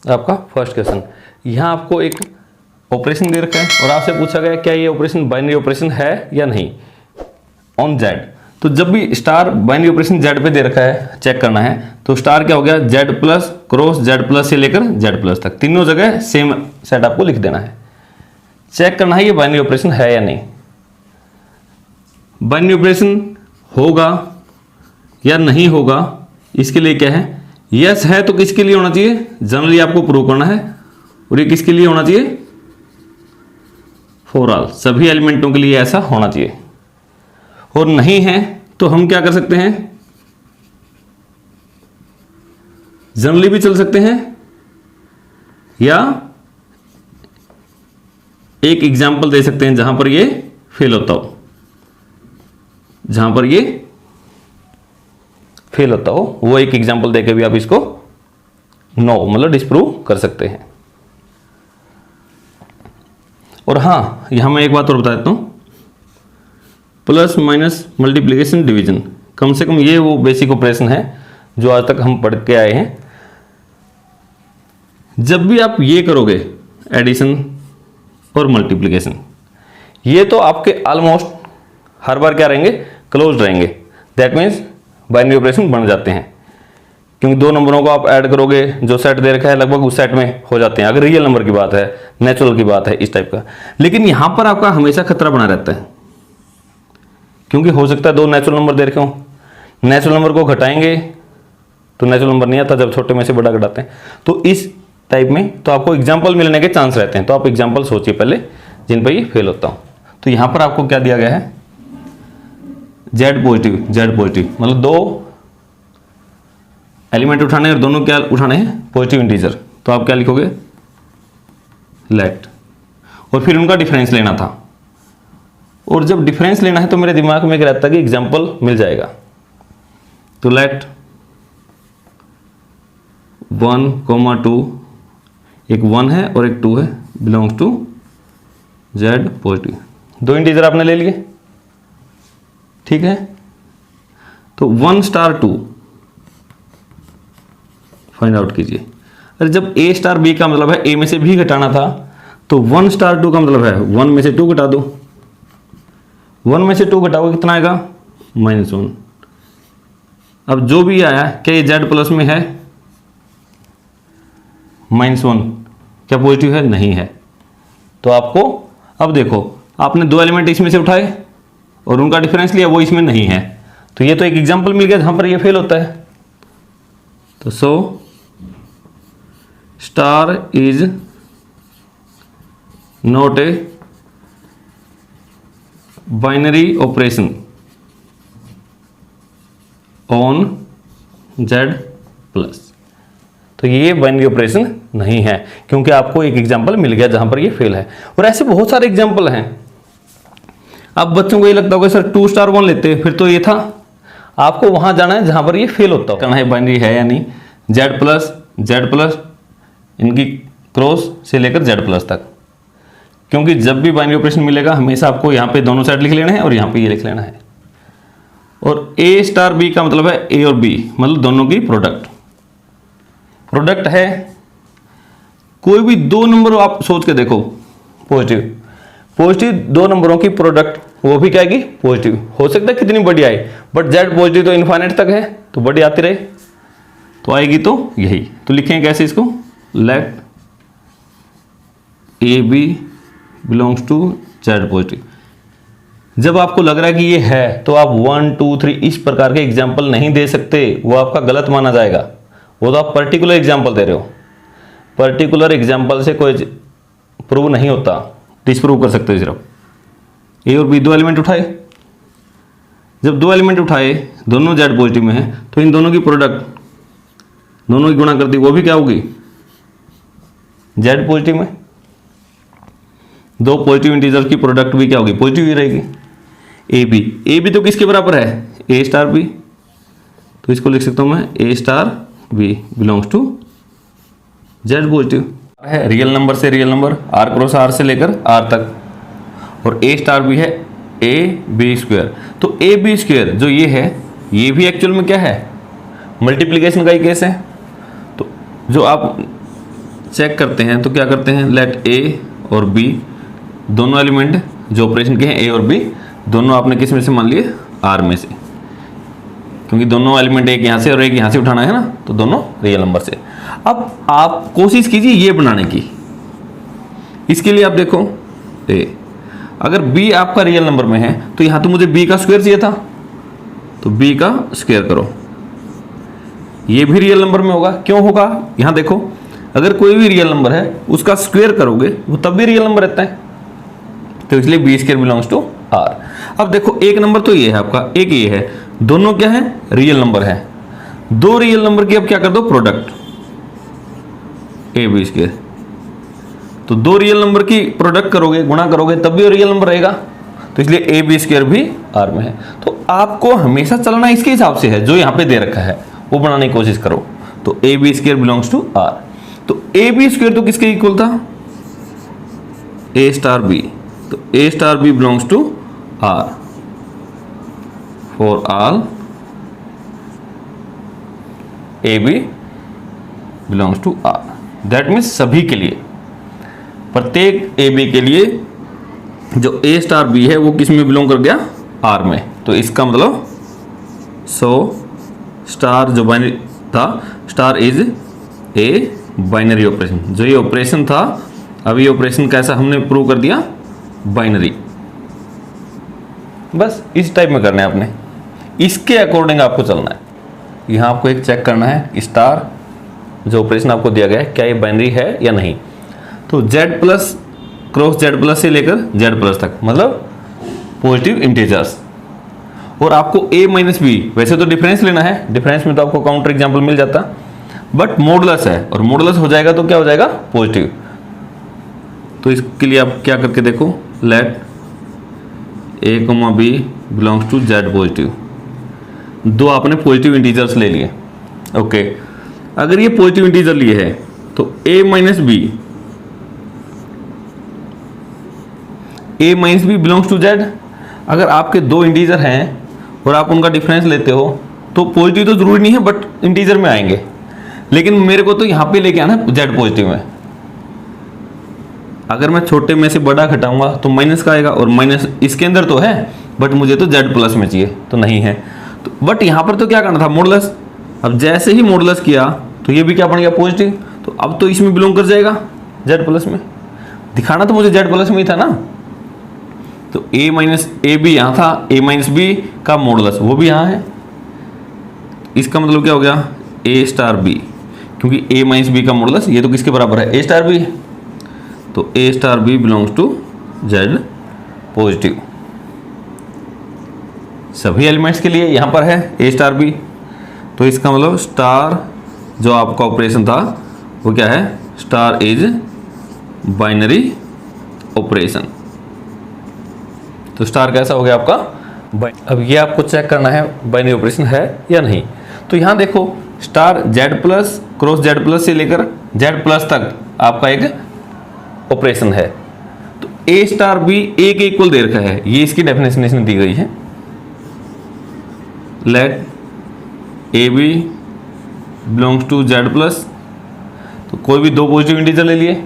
आपका first question. यहाँ आपको एक ऑपरेशन दे रखा है और आपसे पूछा गया क्या ये ऑपरेशन बाइनरी ऑपरेशन है या नहीं ऑन जेड। तो जब भी स्टार बाइनरी ऑपरेशन जेड पे दे रखा है चेक करना है, तो स्टार क्या हो गया, Z plus cross Z plus से लेकर जेड प्लस तक तीनों जगह सेम सेट आपको लिख देना है। चेक करना है ये बाइनरी ऑपरेशन है या नहीं। बाइनरी ऑपरेशन होगा या नहीं होगा, इसके लिए क्या है, यस है तो किसके लिए होना चाहिए, जनरली आपको प्रूव करना है, और ये किसके लिए होना चाहिए, फॉर ऑल, सभी एलिमेंटों के लिए ऐसा होना चाहिए। और नहीं है तो हम क्या कर सकते हैं, जनरली भी चल सकते हैं या एक एग्जाम्पल दे सकते हैं जहां पर ये फेल होता हो, जहां पर ये फेल होता हो वो एक एग्जाम्पल देकर भी आप इसको नो मतलब डिस्प्रूव कर सकते हैं। और हाँ, यहां मैं एक बात और बता देता हूं, प्लस माइनस मल्टीप्लिकेशन डिवीजन, कम से कम ये वो बेसिक ऑपरेशन है जो आज तक हम पढ़ के आए हैं। जब भी आप ये करोगे एडिशन और मल्टीप्लिकेशन, ये तो आपके ऑलमोस्ट हर बार क्या रहेंगे, क्लोज रहेंगे। दैट मीन्स बाइनरी ऑपरेशन बन जाते हैं, क्योंकि दो नंबरों को आप ऐड करोगे, जो सेट दे रखा है लगभग उस सेट में हो जाते हैं, अगर रियल नंबर की बात है, नेचुरल की बात है, इस टाइप का। लेकिन यहां पर आपका हमेशा खतरा बना रहता है, क्योंकि हो सकता है दो नेचुरल नंबर दे रखे हो, नेचुरल नंबर को घटाएंगे तो नेचुरल नंबर नहीं आता जब छोटे में से बड़ा घटाते हैं। तो इस टाइप में तो आपको एग्जाम्पल मिलने के चांस रहते हैं, तो आप एग्जाम्पल सोचिए पहले जिन पर ये फेल होता हो। तो यहां पर आपको क्या दिया गया है, जेड पॉजिटिव मतलब दो एलिमेंट उठाने और दोनों क्या उठाने हैं, पॉजिटिव इंटीजर। तो आप क्या लिखोगे, लेट, और फिर उनका डिफरेंस लेना था। और जब डिफरेंस लेना है तो मेरे दिमाग में एक रहता है कि एग्जाम्पल मिल जाएगा। तो लेट 1, 2, एक 1 है और एक 2 है, बिलोंग्स टू जेड पॉजिटिव। दो इंटीजर आपने ले लिए, ठीक है। तो 1 स्टार 2 फाइंड आउट कीजिए। अरे जब a स्टार b का मतलब है a में से b घटाना था, तो 1 स्टार 2 का मतलब है 1 में से 2 घटा दो। 1 में से 2 घटाओगे कितना आएगा, -1। अब जो भी आया क्या ये z प्लस में है, -1 क्या पॉजिटिव है, नहीं है। तो आपको अब देखो, आपने दो एलिमेंट इसमें से उठाए और उनका डिफरेंस लिया, वो इसमें नहीं है। तो ये तो एक एग्जांपल मिल गया जहां पर ये फेल होता है। तो so star is not a binary operation on Z plus. तो ये बाइनरी ऑपरेशन नहीं है, क्योंकि आपको एक एग्जांपल मिल गया जहां पर ये फेल है। और ऐसे बहुत सारे एग्जांपल हैं। अब बच्चों को ये लगता होगा सर 2 स्टार 1 लेते फिर तो ये था। आपको वहां जाना है जहां पर ये फेल होता हो, कहना है बाइनरी है या नहीं। जेड प्लस इनकी क्रॉस से लेकर जेड प्लस तक, क्योंकि जब भी बाइनरी ऑपरेशन मिलेगा हमेशा आपको यहाँ पे दोनों साइड लिख लेना है और यहाँ पे ये लिख लेना है। और a स्टार b का मतलब है a और b मतलब दोनों की प्रोडक्ट है। कोई भी दो नंबर आप सोच के देखो, पॉजिटिव दो नंबरों की प्रोडक्ट, वो भी क्या आएगी, पॉजिटिव। हो सकता है कितनी बड़ी आए, बट जेड पॉजिटिव तो इनफाइनाइट तक है, तो बड़ी आती रहे तो आएगी तो यही। तो लिखेंगे कैसे इसको, let A B belongs to Z positive. जब आपको लग रहा है कि ये है तो आप 1, 2, 3 इस प्रकार के एग्जाम्पल नहीं दे सकते, वो आपका गलत माना जाएगा। वो तो आप पर्टिकुलर एग्जाम्पल दे रहे हो, पर्टिकुलर एग्जाम्पल से कोई प्रूव नहीं होता, डिस्प्रूव कर सकते हो सिर्फ। ए और बी दो एलिमेंट उठाए, जब दो एलिमेंट उठाए दोनों जेड पॉजिटिव में है, तो इन दोनों की प्रोडक्ट दोनों की गुणा कर दी, वो भी क्या होगी, जेड पॉजिटिव में। दो पॉजिटिव इंटीजर की प्रोडक्ट भी क्या होगी, पॉजिटिव ही रहेगी। ए बी तो किसके बराबर है, ए स्टार बी। तो इसको लिख सकता हूं मैं a star B belongs to Z positive है। रियल नंबर से real number, R cross R से लेकर आर तक, और ए स्टार बी है ए बी स्क्वायर। तो ए बी स्क्वायर जो ये है, ये भी एक्चुअल में क्या है, मल्टीप्लीकेशन का ही केस है। तो जो आप चेक करते हैं तो क्या करते हैं, लेट ए और बी दोनों एलिमेंट जो ऑपरेशन के हैं ए और बी दोनों आपने किस में से मान लिए, आर में से, क्योंकि दोनों एलिमेंट एक यहाँ से और एक यहाँ से उठाना है ना, तो दोनों रियल नंबर से। अब आप कोशिश कीजिए ये बनाने की। इसके लिए आप देखो ए, अगर b आपका रियल नंबर में है तो यहाँ तो मुझे b का स्क्वायर चाहिए था, तो b का स्क्वायर करो, ये भी रियल नंबर में होगा। क्यों होगा, यहाँ देखो अगर कोई भी रियल नंबर है उसका स्क्वायर करोगे वो तब भी रियल नंबर रहता है, तो इसलिए b square belongs to R. अब देखो एक नंबर तो ये है आपका, एक ये है, दोनों क्या है, रियल नंबर है। दो रियल नंबर की अब क्या कर दो, प्रोडक्ट ए बी स्क्वायर, तो दो रियल नंबर की प्रोडक्ट करोगे, गुणा करोगे तब भी रियल नंबर रहेगा, तो इसलिए ए बी स्क्वायर भी आर में है। तो आपको हमेशा चलना इसके हिसाब से है जो यहाँ पे दे रखा है वो बनाने की कोशिश करो। तो a b square belongs to R, तो ए बी स्क्वायर तो किसके इक्वल था, ए स्टार बी, तो a star B belongs to R for all a B belongs to R. That means सभी के लिए, प्रत्येक ए बी के लिए जो ए स्टार बी है वो किस में बिलोंग कर गया, आर में। तो इसका मतलब सो स्टार जो बाइनरी था, star is a binary operation. जो ये ऑपरेशन था, अब ये ऑपरेशन कैसा हमने प्रूव कर दिया, बाइनरी। बस इस टाइप में करना है आपने, इसके अकॉर्डिंग आपको चलना है। यहाँ आपको एक चेक करना है, स्टार जो ऑपरेशन आपको दिया गया है क्या ये बाइनरी है या नहीं। तो z plus cross z plus से लेकर z प्लस तक, मतलब पॉजिटिव इंटीजर्स, और आपको a माइनस बी, वैसे तो डिफरेंस लेना है, डिफरेंस में तो आपको काउंटर एग्जाम्पल मिल जाता, बट मॉडुलस है और मॉडुलस हो जाएगा तो क्या हो जाएगा, पॉजिटिव। तो इसके लिए आप क्या करके देखो, let a, b belongs to z positive. दो आपने पॉजिटिव इंटीजर्स ले लिए, ओके। अगर ये पॉजिटिव इंटीजर लिए है तो a minus b, a minus b belongs to z। अगर आपके दो इंटीजर हैं और आप उनका डिफरेंस लेते हो तो पॉजिटिव तो जरूरी नहीं है बट इंटीजर में आएंगे, लेकिन मेरे को तो यहाँ पे लेके आना है z पॉजिटिव में। अगर मैं छोटे में से बड़ा घटाऊंगा तो माइनस का आएगा, और माइनस इसके अंदर तो है बट मुझे तो z प्लस में चाहिए, तो नहीं है। तो बट यहाँ पर तो क्या करना था, मॉडुलस। अब जैसे ही मॉडुलस किया तो ये भी क्या बन गया, पॉजिटिव, तो अब तो इसमें बिलोंग कर जाएगा z प्लस में। दिखाना तो मुझे z प्लस में ही था ना, तो a माइनस ए बी यहाँ था, a माइनस बी का मॉडुलस वो भी यहाँ है। इसका मतलब क्या हो गया, a स्टार बी, क्योंकि a माइनस बी का मॉडुलस ये तो किसके बराबर है, a स्टार बी, तो a star B belongs to z positive. सभी एलिमेंट्स के लिए यहाँ पर है a स्टार बी, तो इसका मतलब स्टार जो आपका ऑपरेशन था वो क्या है, स्टार इज बाइनरी ऑपरेशन। तो स्टार कैसा हो गया आपका, अब ये आपको चेक करना है बाइनरी ऑपरेशन है या नहीं। तो यहाँ देखो star z plus cross z plus से लेकर z प्लस तक आपका एक ऑपरेशन है, तो a स्टार बी a के इक्वल दे रखा है, ये इसकी डेफिनेशन इसमें दी गई है। Let A B belongs to z plus, तो कोई भी दो पॉजिटिव इंटीजर ले लिए।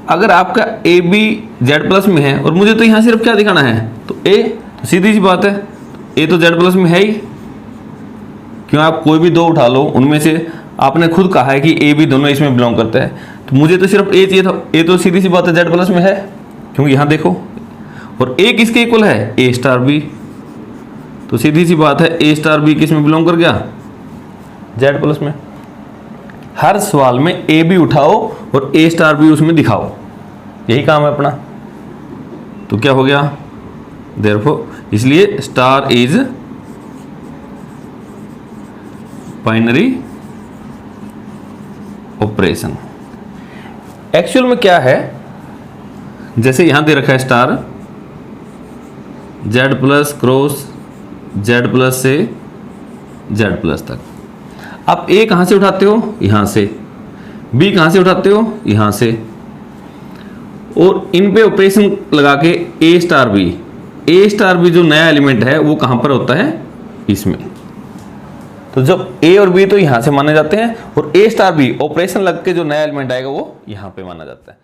अगर आपका ए बी जेड प्लस में है और मुझे तो यहाँ सिर्फ क्या दिखाना है, तो ए, तो सीधी सी बात है ए तो जेड प्लस में है ही, क्यों आप कोई भी दो उठा लो उनमें से आपने खुद कहा है कि ए बी दोनों इसमें बिलोंग करते हैं, तो मुझे तो सिर्फ ए चाहिए था, ए तो सीधी सी बात है जेड प्लस में है, क्योंकि यहाँ देखो, और ए किसके इक्वल है, ए स्टार बी, तो सीधी सी बात है ए स्टार बी किस में बिलोंग कर गया, जेड प्लस में। हर सवाल में ए बी उठाओ और ए स्टार बी उसमें दिखाओ, यही काम है अपना। तो क्या हो गया, देयरफॉर इसलिए star is binary operation. Actual में क्या है, जैसे यहां दे रखा है star Z plus cross Z plus से जेड प्लस तक, आप ए कहां से उठाते हो, यहां से, बी कहां से उठाते हो, यहां से, और इन पे ऑपरेशन लगा के ए स्टार बी जो नया एलिमेंट है वो कहां पर होता है, इसमें। तो जब ए और बी तो यहां से माने जाते हैं, और ए स्टार बी ऑपरेशन लग के जो नया एलिमेंट आएगा वो यहां पे माना जाता है।